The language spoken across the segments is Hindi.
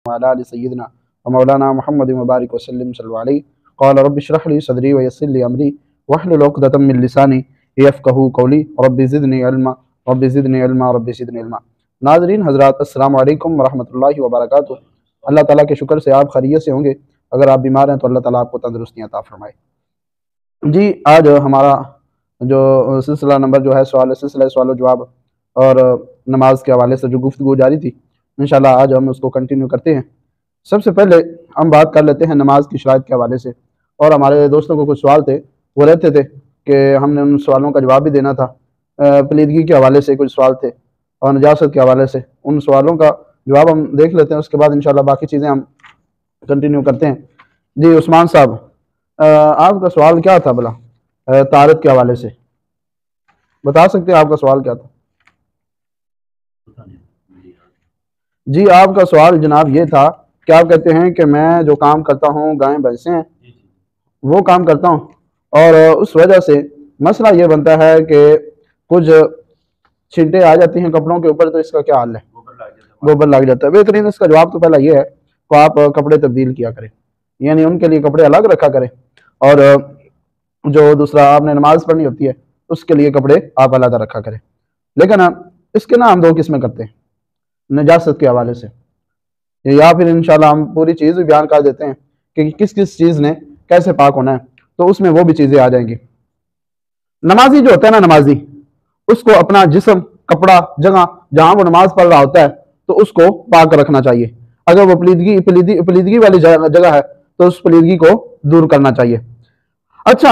अला आलि सय्यिदिना व मौलाना मुहम्मद मुबारक वसल्लम सल्लल्लाहु अलैहि क़ाल रब्बि इश्रह ली सदरी व यस्सिर ली अमरी वहलुल उक़दतम मिन लिसानी यफ़क़हू क़ौली रब्बि ज़िदनी इल्मा रब्बि ज़िदनी इल्मा रब्बि ज़िदनी इल्मा। नाज़रीन हज़रात, अस्सलामु अलैकुम व रहमतुल्लाहि व बरकातुहू। अल्लाह ताला के शुक्र से आप खैरियत से होंगे। अगर आप बीमार हैं तो अल्लाह ताला आपको तंदुरुस्ती अता फरमाए। जी, आज हमारा जो सिलसिला नंबर जो है सिलसिला सवाल जवाब और नमाज के हवाले से जो गुफ्तगू जारी थी, इंशाल्लाह आज हम उसको कंटिन्यू करते हैं। सबसे पहले हम बात कर लेते हैं नमाज की शराइत के हवाले से। और हमारे दोस्तों को कुछ सवाल थे, वो रहते थे कि हमने उन सवालों का जवाब भी देना था। पलीदगी के हवाले से कुछ सवाल थे और नजासत के हवाले से। उन सवालों का जवाब हम देख लेते हैं, उसके बाद इंशाल्लाह बाकी चीज़ें हम कंटिन्यू करते हैं। जी उस्मान साहब, आपका सवाल क्या था भला? तारत के हवाले से बता सकते हैं आपका सवाल क्या था? जी, आपका सवाल जनाब ये था कि आप कहते हैं कि मैं जो काम करता हूँ, गायें भैंसें हैं वो काम करता हूँ, और उस वजह से मसला ये बनता है कि कुछ छींटे आ जाती हैं कपड़ों के ऊपर, तो इसका क्या हाल है? गोबर लग जाता है। बेहतरीन इसका जवाब तो पहला ये है कि आप कपड़े तब्दील किया करें, यानी उनके लिए कपड़े अलग रखा करें, और जो दूसरा आपने नमाज पढ़नी होती है उसके लिए कपड़े आप अलग रखा करें। लेकिन इसके ना हम दो किस्में करते हैं नजासत के हवाले से, या फिर इंशाल्लाह हम पूरी चीज़ भी बयान कर देते हैं कि किस किस चीज़ ने कैसे पाक होना है, तो उसमें वो भी चीज़ें आ जाएंगी। नमाजी जो होता है ना, नमाजी उसको अपना जिस्म, कपड़ा, जगह जहाँ वो नमाज पढ़ रहा होता है तो उसको पाक रखना चाहिए। अगर वो पलीदगी वाली जगह है तो उस पलीदगी को दूर करना चाहिए। अच्छा,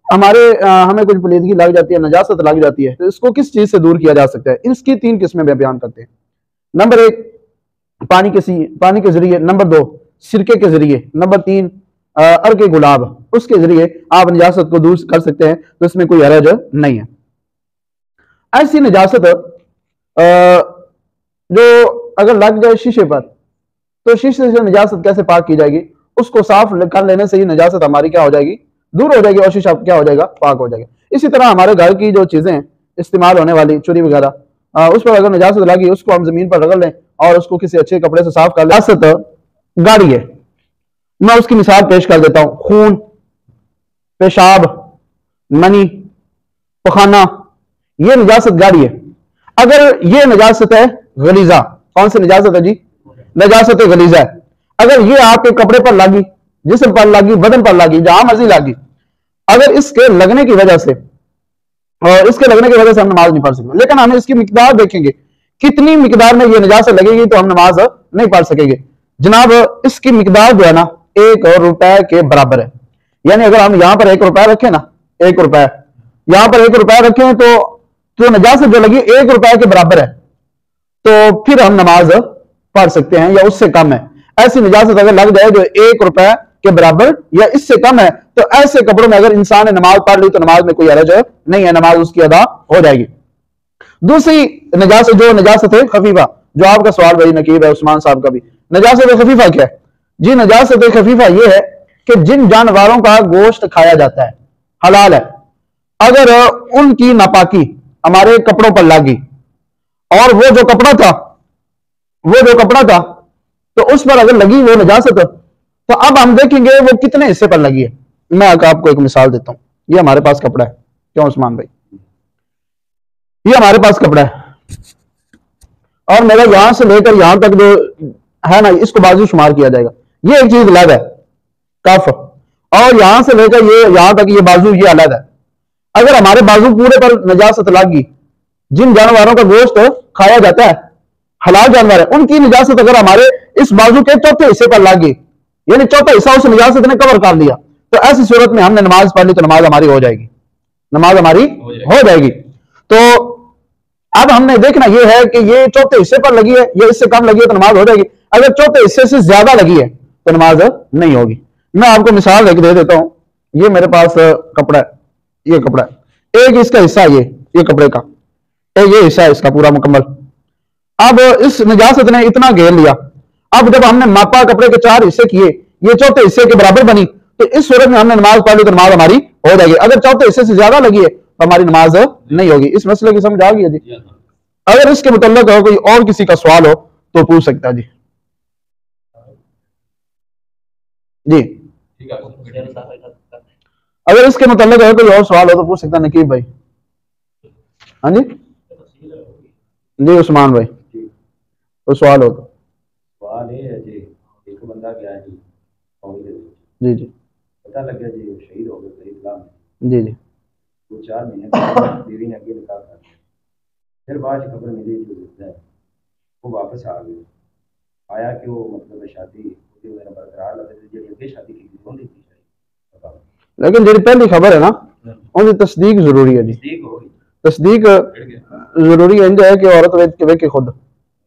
हमें कुछ पलीदगी लग जाती है, नजासत लग जाती है, तो इसको किस चीज़ से दूर किया जा सकता है? इसकी तीन किस्में बयान करते हैं। नंबर एक, पानी के जरिए। नंबर दो, सिरके के जरिए। नंबर तीन, अर्के गुलाब, उसके जरिए आप नजासत को दूर कर सकते हैं, तो इसमें कोई हरज नहीं है। ऐसी नजासत जो अगर लग जाए शीशे पर, तो शीशे से नजासत कैसे पाक की जाएगी? उसको साफ कर लेने से ही नजासत हमारी क्या हो जाएगी? दूर हो जाएगी, और शीशा क्या हो जाएगा? पाक हो जाएगा। इसी तरह हमारे घर की जो चीजें इस्तेमाल होने वाली, चुरी वगैरह, उस पर अगर नजासत लगी, उसको हम जमीन पर रगड़ लें और उसको किसी अच्छे कपड़े से साफ कर लें। नजासत गाड़ी है, मैं उसकी मिसाल पेश कर देता हूं। खून, पेशाब, मनी, पखाना, ये नजासत गाड़ी है। अगर ये नजासत है गलीजा, कौन सी नजासत है जी? नजासत गलीजा है। अगर ये आपके कपड़े पर लगी, जिस्म पर लगी, बदन पर लगी, जहां मर्जी लगी, अगर इसके लगने की वजह से हम नमाज नहीं पढ़ सकते। लेकिन हम इसकी मिकदार देखेंगे, कितनी मिकदार में ये नजासत लगेगी तो हम नमाज नहीं पढ़ सकेंगे। जनाब, इसकी मिकदार जो है ना, 1 रुपए के बराबर है। यानी अगर हम यहां पर 1 रुपया रखें ना, 1 रुपया यहां पर 1 रुपया रखें, तो नजासत जो लगी 1 रुपए के बराबर है, तो फिर हम नमाज पढ़ सकते हैं, या उससे कम है। ऐसी नजासत अगर लग जाए जो 1 रुपए के बराबर या इससे कम है, तो ऐसे कपड़ों में अगर इंसान ने नमाज पढ़ ली तो नमाज में कोई हरज नहीं है, नमाज उसकी अदा हो जाएगी। दूसरी नजासत, जो नजासत है खफीफा, जो आपका सवाल बड़ी नकीब है उस्मान साहब का भी। नजासत खफीफा क्या है जी? नजासत खफीफा यह है कि जिन जानवरों का गोश्त खाया जाता है, हलाल है, अगर उनकी नापाकी हमारे कपड़ों पर लगी, और वो जो कपड़ा था तो उस पर अगर लगी वो नजासत, तो अब हम देखेंगे वो कितने हिस्से पर लगी है। मैं आपको एक मिसाल देता हूं। ये हमारे पास कपड़ा है, क्यों उस्मान भाई? ये हमारे पास कपड़ा है, और मेरा यहां से लेकर यहां तक जो है ना, इसको बाजू शुमार किया जाएगा। ये एक चीज अलग है, कफ, और यहां से लेकर ये यहां तक ये बाजू, ये अलग है। अगर हमारे बाजू पूरे पर नजासत लगी, जिन जानवरों का गोश्त खाया जाता है, हलाल जानवर है, उनकी नजासत अगर हमारे इस बाजू के चौथे हिस्से पर लगी, यानी चौथा हिस्सा उस नजासत ने कवर कर लिया, तो ऐसी सूरत में हमने नमाज पढ़ ली तो नमाज हमारी हो जाएगी, नमाज हमारी हो जाएगी। तो अब हमने देखना यह है कि ये चौथे हिस्से पर लगी है, ये इससे कम लगी है तो नमाज हो जाएगी। अगर चौथे हिस्से से ज्यादा लगी है तो नमाज नहीं होगी। मैं आपको मिसाल दे देता हूं। ये मेरे पास कपड़ा है, ये कपड़ा है, एक इसका हिस्सा ये कपड़े का, ये हिस्सा है इसका पूरा मुकम्मल। अब इस नजासत ने इतना घेर लिया। अब जब हमने मापा, कपड़े के 4 हिस्से किए, ये चौथे हिस्से के बराबर बनी, तो इस सूरत में हमने नमाज पढ़ ली तो नमाज हमारी हो जाएगी। अगर चौथे हिस्से से ज्यादा लगी है तो हमारी नमाज नहीं होगी। इस मसले की समझ आ गई है जी? अगर इसके मुतल्लिक कोई और किसी का सवाल हो तो पूछ सकता है जी। जी। अगर इसके मुताल्लिक है कोई और सवाल हो तो पूछ सकता नकीब भाई। हाँ जी जी उस्मान भाई, कोई सवाल हो तो। सवाल ये है जी, एक बंदा गया जी जी जी पता लग गया जी शहीद हो गए गरीब इस्लाम जी जी वो 4 महीने बाद बीवी ने अगे निकाह कर दिया, फिर बाद खबर मिली जो जिंदा है वो वापस आ गए, आया कि वो मतलब शादी बरकरार लगे जी अगे शादी की होनी थी, लेकिन जी पहली खबर है ना उनकी तस्दीक जरूरी है जी, तस्दीक होगी, तस्दीक जरूरी है कि औरत वेखे खुद,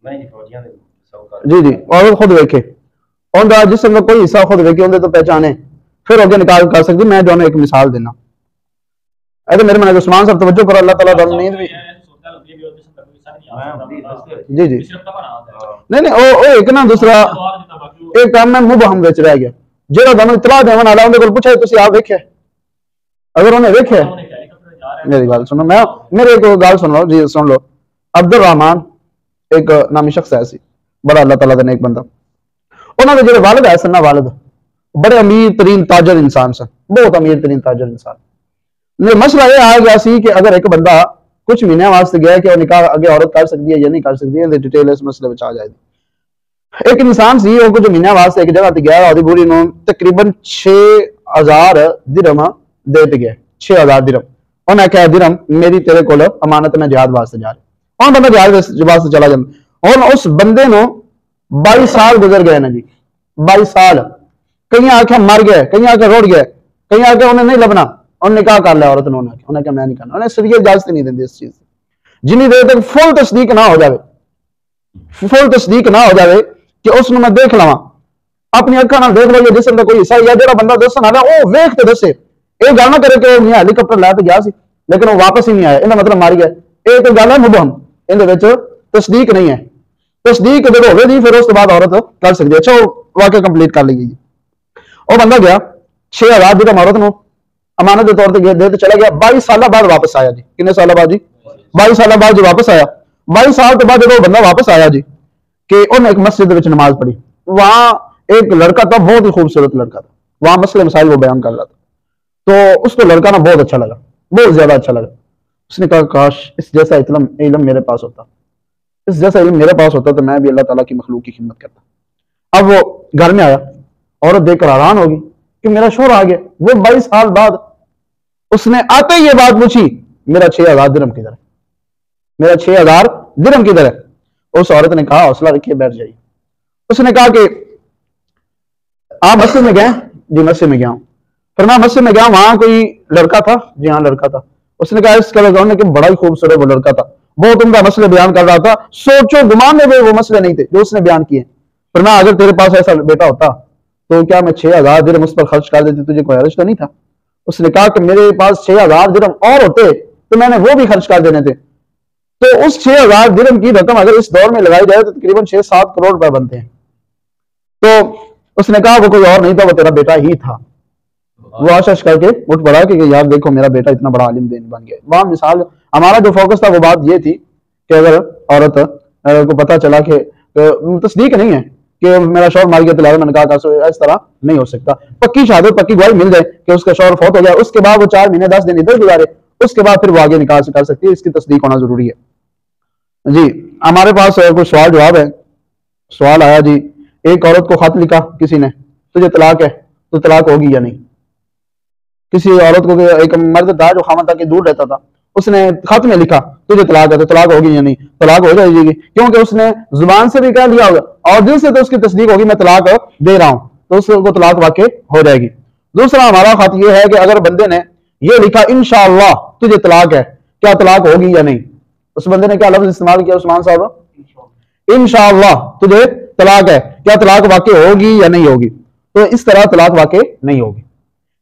नहीं फौजियां ने जी जी औरत खुद वेखे उनका जिसम का कोई हिस्सा खुद वेखे उनके तो पहचाने फिर आगे निकाल कर सकती। मैं जो एक मिसाल देना तो मेरे मन उस्मान साहब तवज्जो करो, अल्लाह ताला नींद भी जी जी नहीं नहीं ओ एक ना दूसरा एक काम में मुबहम विच रह गया जेड़ा तुहानू इतला देवन वाला उनके कोल पूछे तुसी आप वेखे, अगर उन्हें वेखे मेरी गल सुनो, मैं मेरे एक गल सुन लो जी, सुन लो। अब्दुल रहमान एक नामी शख्स है सी, बड़ा अल्लाह ताला दा नेक बंदा, उन्होंने जो वालिद है ना वालिद बड़े अमीर तरीन ताजर इंसान सन, बहुत अमीर तरीन ताजर इंसान। मसला यह आ गया सी कि अगर एक बंदा कुछ महीने वास्ते गया कि निकाह अगे औरत कर सकती है या नहीं कर सकती है, डिटेल इस मसले में आ जाएगी। एक इंसान सी वो कुछ महीने वास्ते एक जगह गया और बुरी नो तकरीबन 6000 दिरहम दे गया, 6000 दिरहम। उन्हें आख्या दिरहम मेरी तेरे को अमानत में जिहाद वास्ते जा रहा, और बंदा जिहाद वास्ते चला जाता, और उस बंदे नो 22 साल गुजर गए ना जी, 22 साल। कई आख्या मर गए, कई आख्या रुड़ गए, कई आख्या उन्हें नहीं लभना, उन्हें निकाह कर लिया औरत ने, उन्हें क्या मैं नहीं करना, उन्हें शरीयत इजाजत नहीं देती इस चीज से जिन्नी देर तक फुल तस्दीक ना हो जाए, फुल तस्दीक ना हो जाए कि उसने मैं देख लवा अपनी अखा ना देख लो जिसम का कोई हिस्सा या जो बंदा दसन आया वो वेख के दसे, ये गल ना करे कि मैं हेलीकॉप्टर लैके गया लेकिन वो वापस ही नहीं आया, इनका मतलब मारी गया, ये तो गल है मुबहम, इन तस्दीक नहीं है। तस्दीक जब होगी फिर उस बाद औरत कर सकती है। अच्छा वो वाकई कंप्लीट कर ली जी, वो बंदा गया 6000 दिरहम औरत को अमानत के तौर पर दे चला गया, 22 साल बाद वापस आया जी, कितने साल बाद जी, 22 साल बाद जो वापस आया, 22 साल के बाद जो बंदा वापस आया जी कि उन्हें एक मस्जिद में नमाज पढ़ी, वहां एक लड़का था, बहुत ही खूबसूरत लड़का था, वहां मसले मसाइल वो बयान कर रहा था, तो उसको लड़का ना बहुत अच्छा लगा, बहुत ज्यादा अच्छा लगा। उसने कहा काश इस जैसा इल्म मेरे पास होता, इस जैसा इल्म मेरे पास होता तो मैं भी अल्लाह ताला की मखलूक की खिदमत करता। अब वो घर में आया, औरत देखकर हैरान होगी कि मेरा शोर आ गया। वो 22 साल बाद उसने आते ही ये बात पूछी, मेरा 6000 दिरहम किधर है, मेरा 6000 दिरहम किधर है। उस औरत ने कहा हौसला रखिए बैठ जाइए। उसने कहा कि आप मस्जिद में गए? जी मस्जिद में गया हूं। फिर मैं मस्जिद में गया, वहां कोई लड़का था? जी हाँ लड़का था। उसने कहा इसका लड़का कि बड़ा ही खूबसूरत वो लड़का था, बहुत उम्दा मसले बयान कर रहा था, सोचो गुमान में वो मसले नहीं थे जो उसने बयान किए। फिर मैं अगर तेरे पास ऐसा बेटा होता तो क्या मैं 6000 दिरहम उस पर खर्च कर देती, तुझे कोई हर्ज तो नहीं था? उसने कहा कि मेरे पास 6000 दिरहम और होते तो मैंने वो भी खर्च कर देने थे। तो उस 6000 दिरहम की रकम अगर इस दौर में लगाई जाए तो तकरीबन 6-7 करोड़ रुपए बनते हैं। तो उसने कहा वो कोई और नहीं था, वो तेरा बेटा ही था। वो आशा करके उठ पड़ा कि यार देखो मेरा बेटा इतना बड़ा आलिम दीन बन गया। वहां मिसाल हमारा जो फोकस था वो बात ये थी कि अगर औरत को पता चला कि तस्दीक नहीं है कि मेरा शौहर मार गया तो मैंने कहा इस तरह नहीं हो सकता, पक्की शहादत पक्की गवाही मिल जाए कि उसका शौहर फौत हो गया, उसके बाद वो 4 महीने 10 दिन इधर गुजारे, उसके बाद फिर वो आगे निकाह से कर सकती है। इसकी तस्दीक होना जरूरी है जी। हमारे पास कुछ सवाल जवाब है। सवाल आया जी, एक औरत को खत लिखा किसी ने, तुझे तलाक है तो तलाक होगी या नहीं। किसी औरत को एक मर्द था जो खामन के दूर रहता था, उसने खत में लिखा तुझे तलाक है तो तलाक होगी या नहीं। तलाक हो जाएगी क्योंकि उसने जुबान से भी कह लिया होगा और दिल से तो उसकी तस्दीक होगी मैं तलाक दे रहा हूं, तो उसको तलाक वाकई हो जाएगी। दूसरा हमारा खत यह है कि अगर बंदे ने यह लिखा इंशाअल्लाह तुझे तलाक है, क्या तलाक होगी या नहीं। उस बंदे ने क्या लफ्ज इस्तेमाल किया उस्मान साहब? इंशाअल्लाह तुझे तलाक है, क्या तलाक वाकई होगी या नहीं होगी। तो इस तरह तलाक वाकई नहीं होगी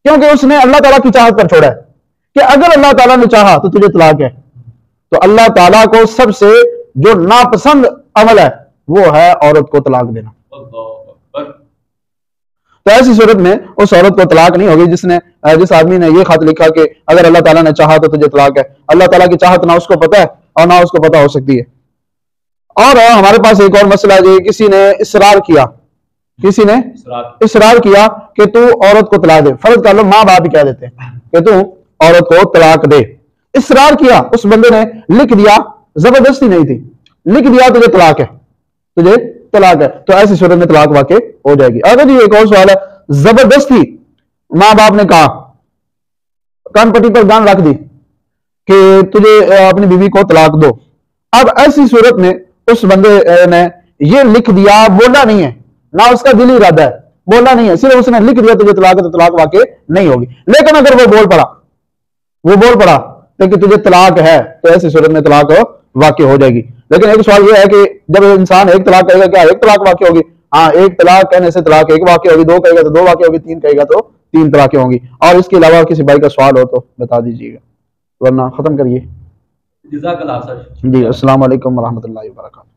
क्योंकि उसने अल्लाह ताला की चाहत पर छोड़ा है कि अगर अल्लाह ताला ने चाहा तो तुझे तलाक है, तो अल्लाह ताला को सबसे जो नापसंद अमल है वो है औरत को तलाक देना। तो ऐसी सूरत में उस औरत को तलाक नहीं होगी जिस आदमी ने ये खत लिखा कि अगर अल्लाह ताला ने चाहा तो तुझे तलाक है। अल्लाह ताला की चाहत ना उसको पता है और ना उसको पता हो सकती है। और हमारे पास एक और मसला है, किसी ने इसरार किया किसी ने इसरार किया कि तू औरत को तलाक दे, फर्ज कर लो माँ बाप ही कह देते हैं कि तू औरत को तलाक दे, इसरार किया, उस बंदे ने लिख दिया, जबरदस्ती नहीं थी, लिख दिया तुझे तलाक है, तुझे तलाक है, तो ऐसी सूरत में तलाक वाकई हो जाएगी। अगर जी एक और सवाल है, जबरदस्ती माँ बाप ने कहा, कान पट्टी पर गान रख दी कि तुझे अपनी बीवी को तलाक दो, अब ऐसी सूरत में उस बंदे ने ये लिख दिया, बोला नहीं है, ना उसका दिली इरादा है, बोला नहीं है, सिर्फ उसने लिख दिया तुझे तलाक है, तो तलाक वाकई नहीं होगी। लेकिन अगर वो बोल पड़ा तो कि तुझे तलाक है, तो ऐसी सूरत में तलाक वाकई हो जाएगी। लेकिन एक सवाल ये है कि जब इंसान एक तलाक कहेगा, क्या एक तलाक वाकई होगी? हाँ, एक तलाक कहने से तलाक एक वाकई होगी, दो कहेगा तो दो वाकई होगी, तीन कहेगा तो तीन तलाकें होंगी। और इसके अलावा किसी भाई का सवाल हो तो बता दीजिएगा, वरना खत्म करिए। जी, अस्सलाम वालेकुम रहमतुल्लाहि व बरकातहू।